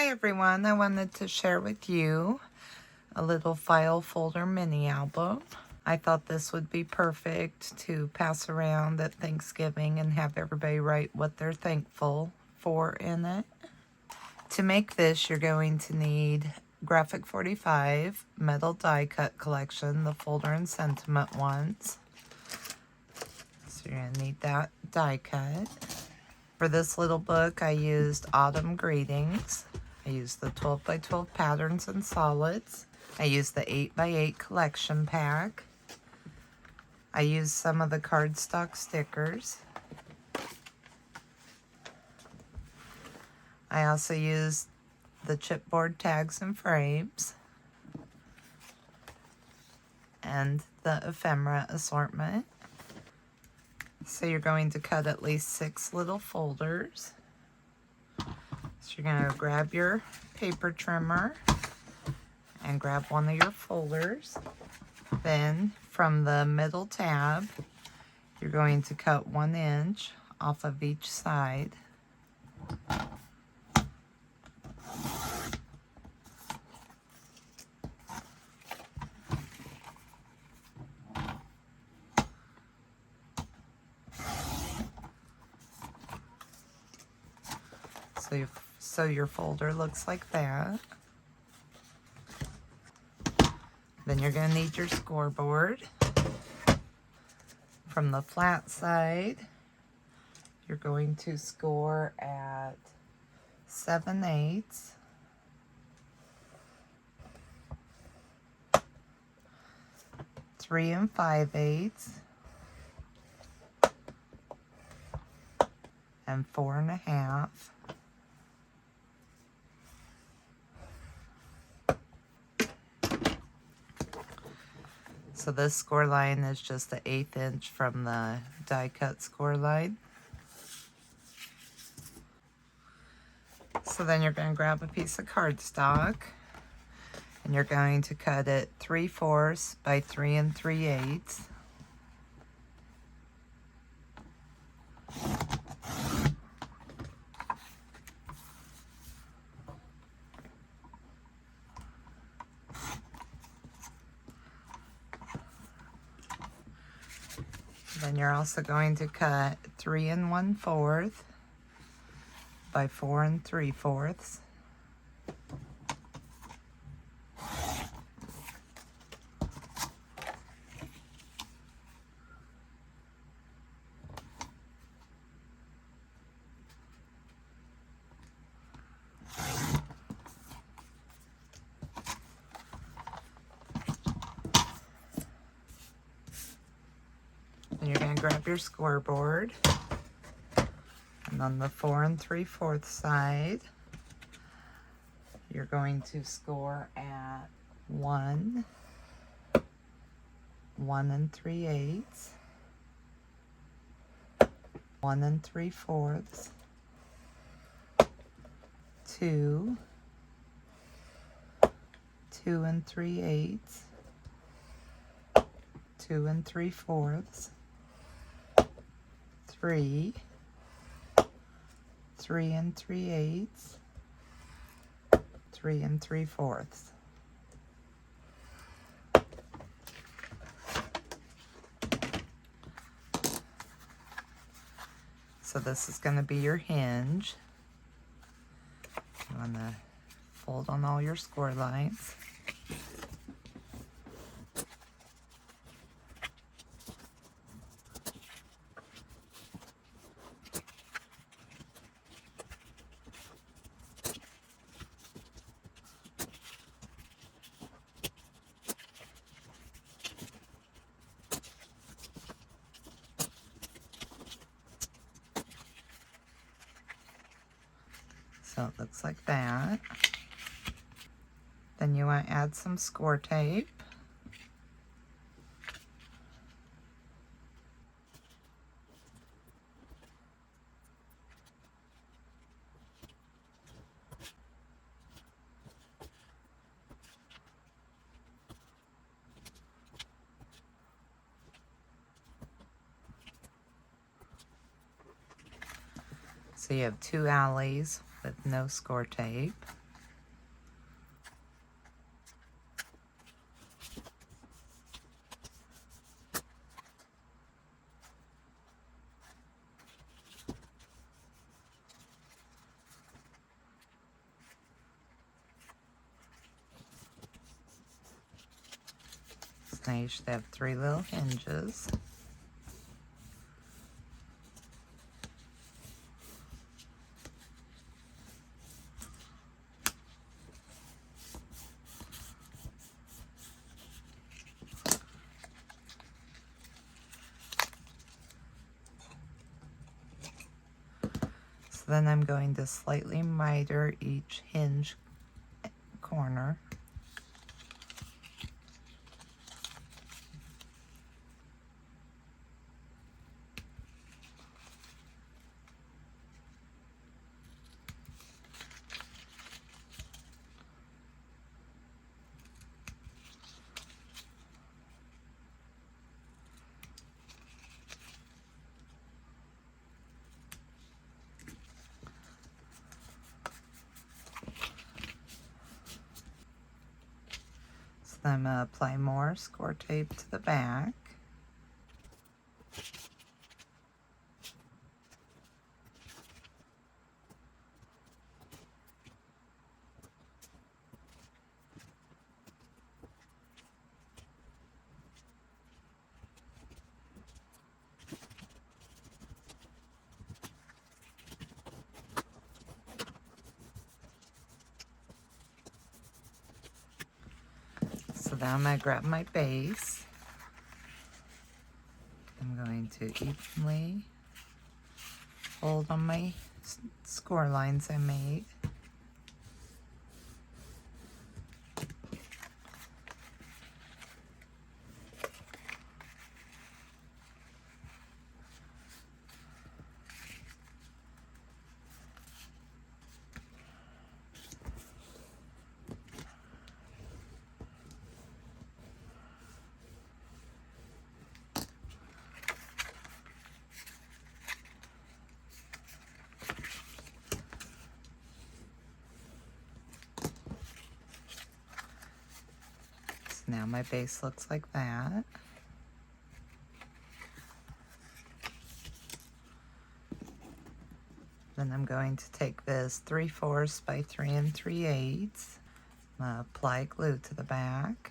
Hi everyone, I wanted to share with you a little file folder mini album. I thought this would be perfect to pass around at Thanksgiving and have everybody write what they're thankful for in it. To make this, you're going to need Graphic 45 metal die cut collection, the folder and sentiment ones. So you're going to need that die cut. For this little book, I used Autumn Greetings. I used the 12 by 12 patterns and solids. I used the 8 by 8 collection pack. I used some of the cardstock stickers. I also used the chipboard tags and frames and the ephemera assortment. So you're going to cut at least 6 little folders. So you're going to grab your paper trimmer and grab one of your folders. Then from the middle tab, you're going to cut 1 inch off of each side. So your folder looks like that. Then you're going to need your scoreboard. From the flat side, you're going to score at 7/8. Three and 5/8, and 4 1/2. So this score line is just the 1/8 inch from the die cut score line. So then you're going to grab a piece of cardstock and you're going to cut it 3/4 by 3 3/8. Then you're also going to cut 3 1/4 by 4 3/4. Then you're going to grab your scoreboard, and on the 4 3/4 side, you're going to score at 1 3/8, 1 3/4, 2 3/8, 2 3/4, 3 3/8, 3 3/4. So this is going to be your hinge. You want to fold on all your score lines. So it looks like that. Then you want to add some score tape. So you have 2 alleys with no score tape. Now you should have 3 little hinges. So then I'm going to slightly miter each hinge corner. So I'm going to apply more score tape to the back. So now I'm going to grab my base. I'm going to evenly fold on my score lines I made. Now my base looks like that. Then I'm going to take this 3/4 by 3 3/8. I'm going to apply glue to the back.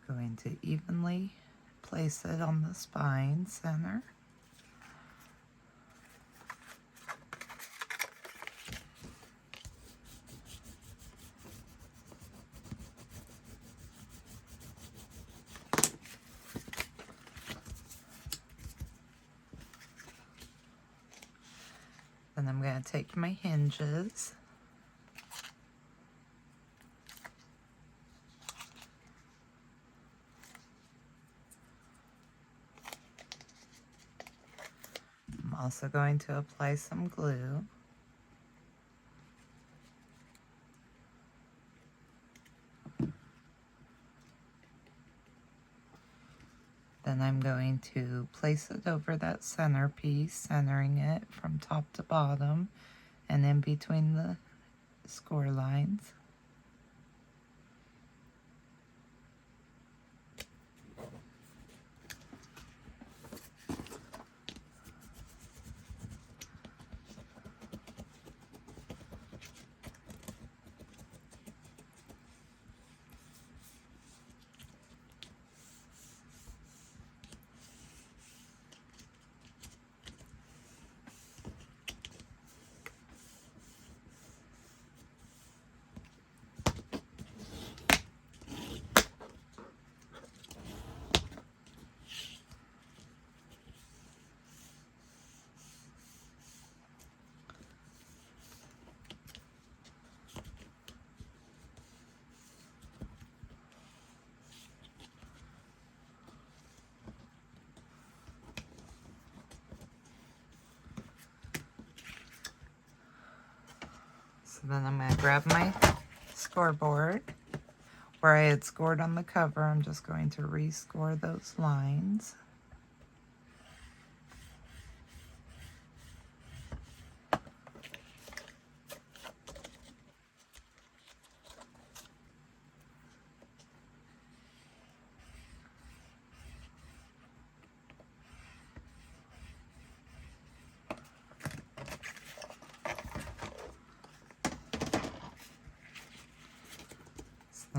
Going to evenly place it on the spine center. Then I'm going to take my hinges. I'm also going to apply some glue. Then I'm going to place it over that centerpiece, centering it from top to bottom and in between the score lines. So then I'm going to grab my scoreboard. Where I had scored on the cover, I'm just going to rescore those lines.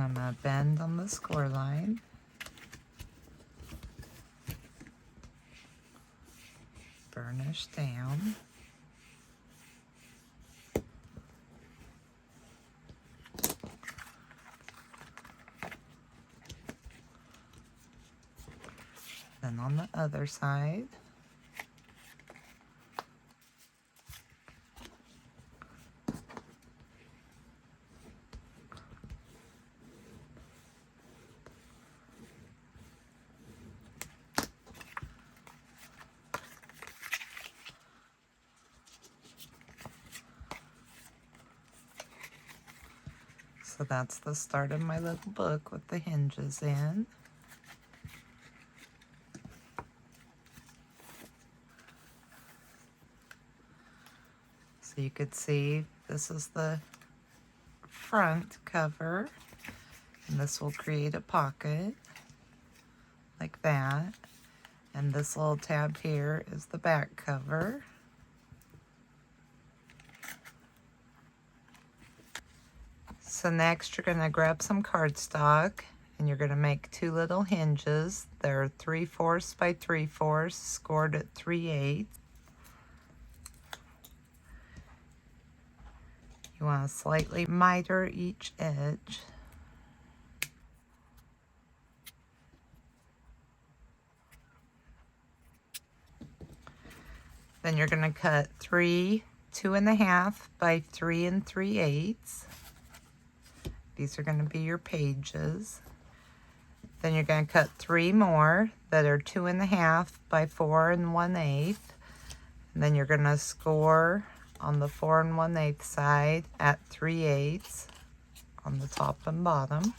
I'm going to bend on the score line. Burnish down. Then on the other side. So that's the start of my little book with the hinges in. So you could see this is the front cover, and this will create a pocket like that. And this little tab here is the back cover. So next you're going to grab some cardstock and you're going to make two little hinges. They're 3/4 by 3/4, scored at 3/8. You want to slightly miter each edge. Then you're going to cut 3 2.5 by 3 3/8. These are going to be your pages. Then you're going to cut 3 more that are 2.5 by 4 1/8. And then you're going to score on the 4 1/8 side at 3/8 on the top and bottom.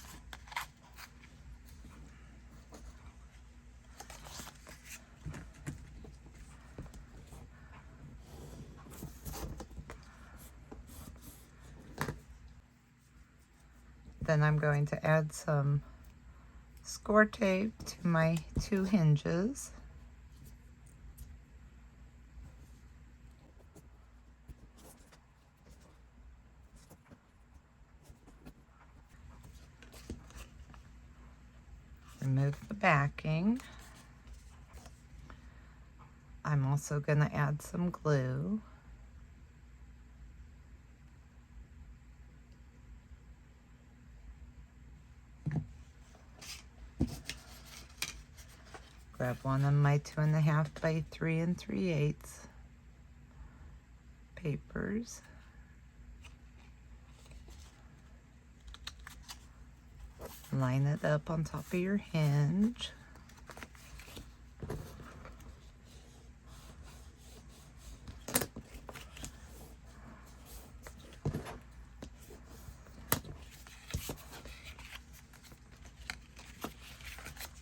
Then I'm going to add some score tape to my 2 hinges. Remove the backing. I'm also going to add some glue. Grab one of my 2.5 by 3 3/8 papers. Line it up on top of your hinge.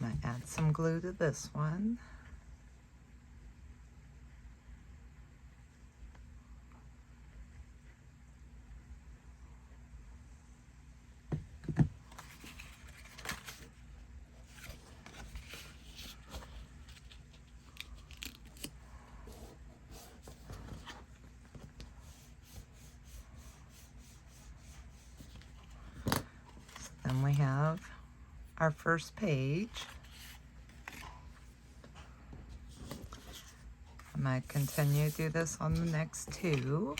I'm going to add some glue to this one. Then we have our first page. I'm going to continue to do this on the next 2.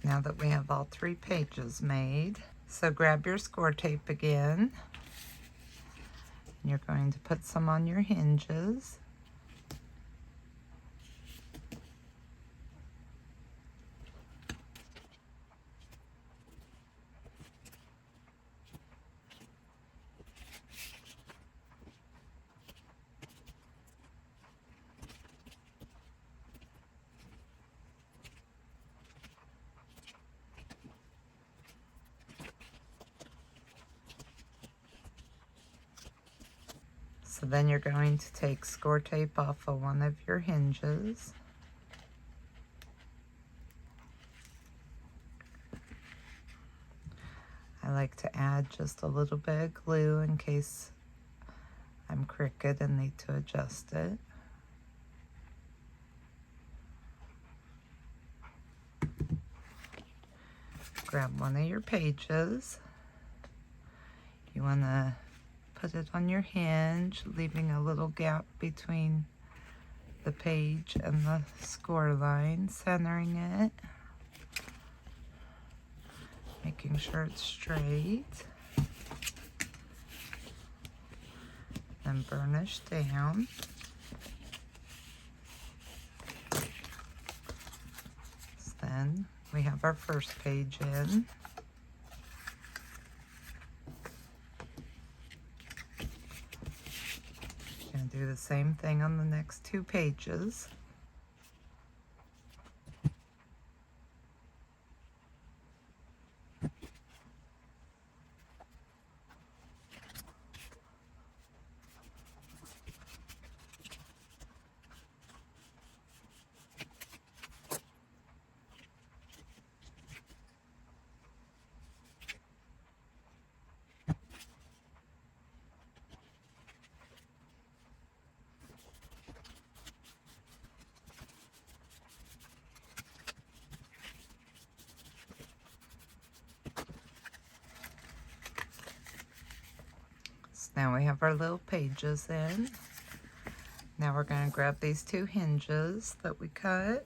Now that we have all 3 pages made, so grab your score tape again. You're going to put some on your hinges. So So then you're going to take score tape off of one of your hinges. I like to add just a little bit of glue in case I'm crooked and need to adjust it. Grab one of your pages. You want to put it on your hinge, leaving a little gap between the page and the score line, centering it, making sure it's straight. Then burnish down. So then we have our first page in. Going to do the same thing on the next two pages. Now we have our little pages in. Now we're going to grab these two hinges that we cut.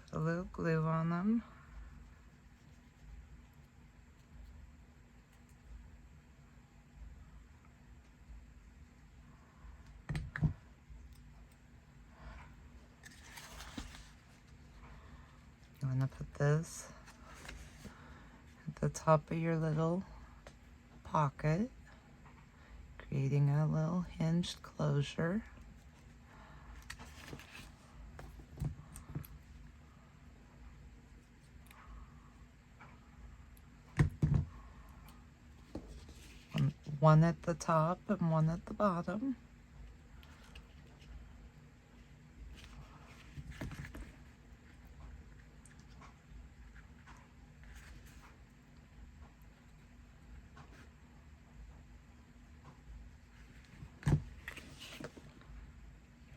Put a little glue on them. You want to put this at the top of your little pocket, creating a little hinged closure. One at the top and one at the bottom.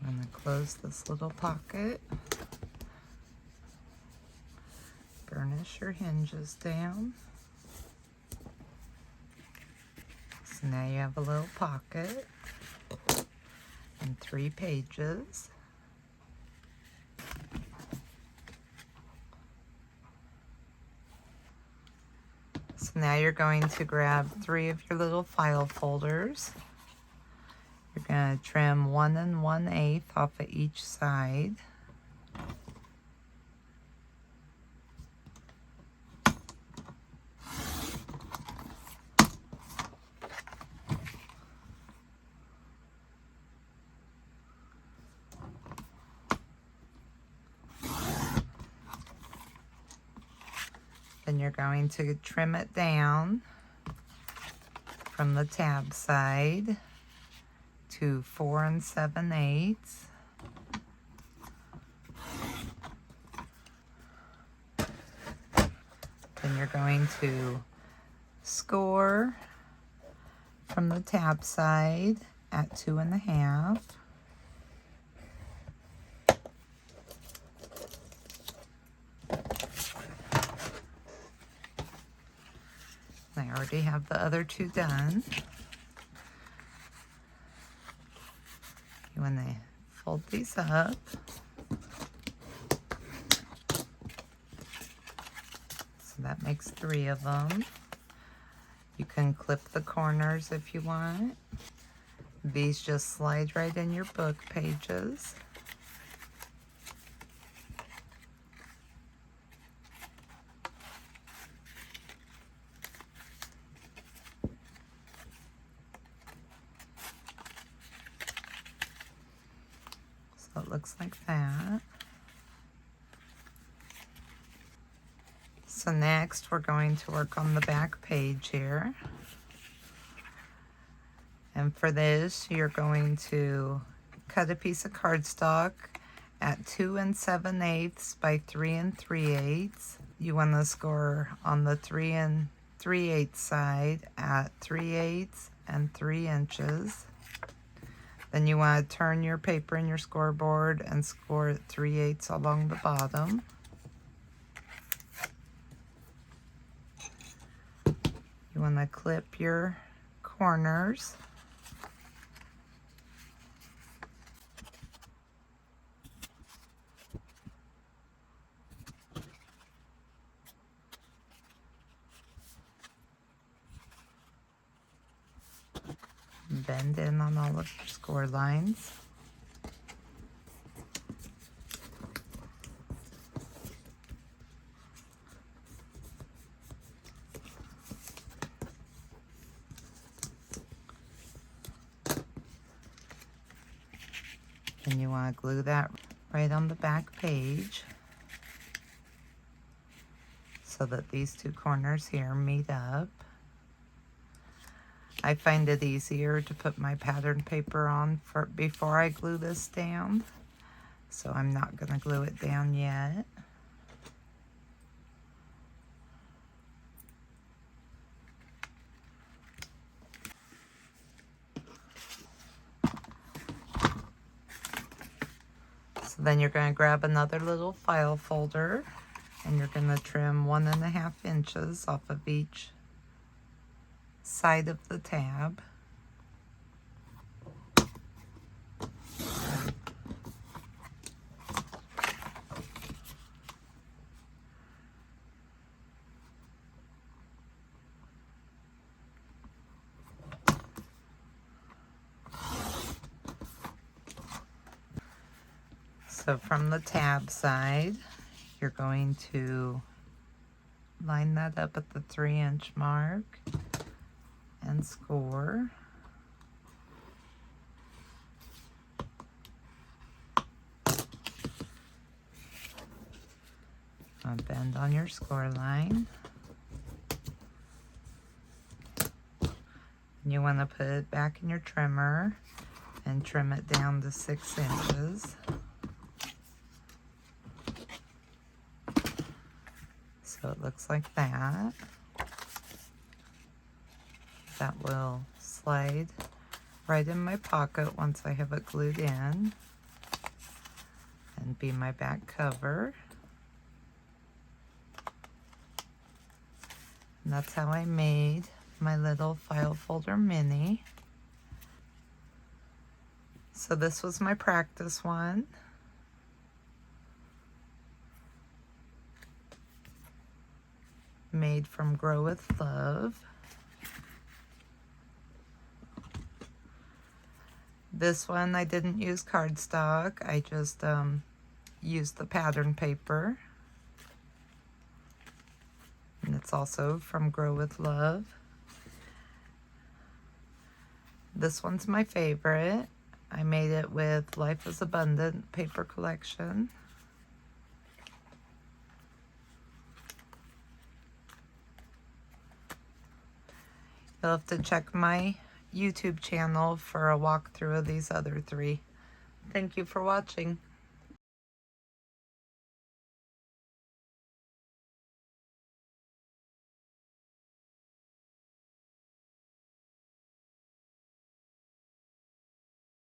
I'm going to close this little pocket. Burnish your hinges down. So now you have a little pocket and 3 pages. So now you're going to grab 3 of your little file folders. You're going to trim 1 1/8 off of each side. Then you're going to trim it down from the tab side to 4 7/8. Then you're going to score from the tab side at 2 1/2. I already have the other 2 done. You want to fold these up. So that makes 3 of them. You can clip the corners if you want. These just slide right in your book pages. So it looks like that. So next we're going to work on the back page here. And for this, you're going to cut a piece of cardstock at 2 7/8 by 3 3/8. You want to score on the 3 3/8 side at 3/8 and 3 inches. Then you want to turn your paper in your scoreboard and score at 3/8 along the bottom. You want to clip your corners. Bend in on all of your score lines. And you want to glue that right on the back page so that these two corners here meet up. I find it easier to put my pattern paper on before I glue this down, so I'm not going to glue it down yet. So then you're going to grab another little file folder and you're going to trim 1.5 inches off of each side of the tab. So from the tab side, you're going to line that up at the 3-inch mark and score. Bend on your score line. And you want to put it back in your trimmer and trim it down to 6 inches. So it looks like that. That will slide right in my pocket once I have it glued in and be my back cover. And that's how I made my little file folder mini. So this was my practice one. Made from Grow With Love. This one I didn't use cardstock, I just used the pattern paper. And it's also from Grow With Love. This one's my favorite. I made it with Life is Abundant paper collection. You'll have to check my YouTube channel for a walkthrough of these other three. Thank you for watching.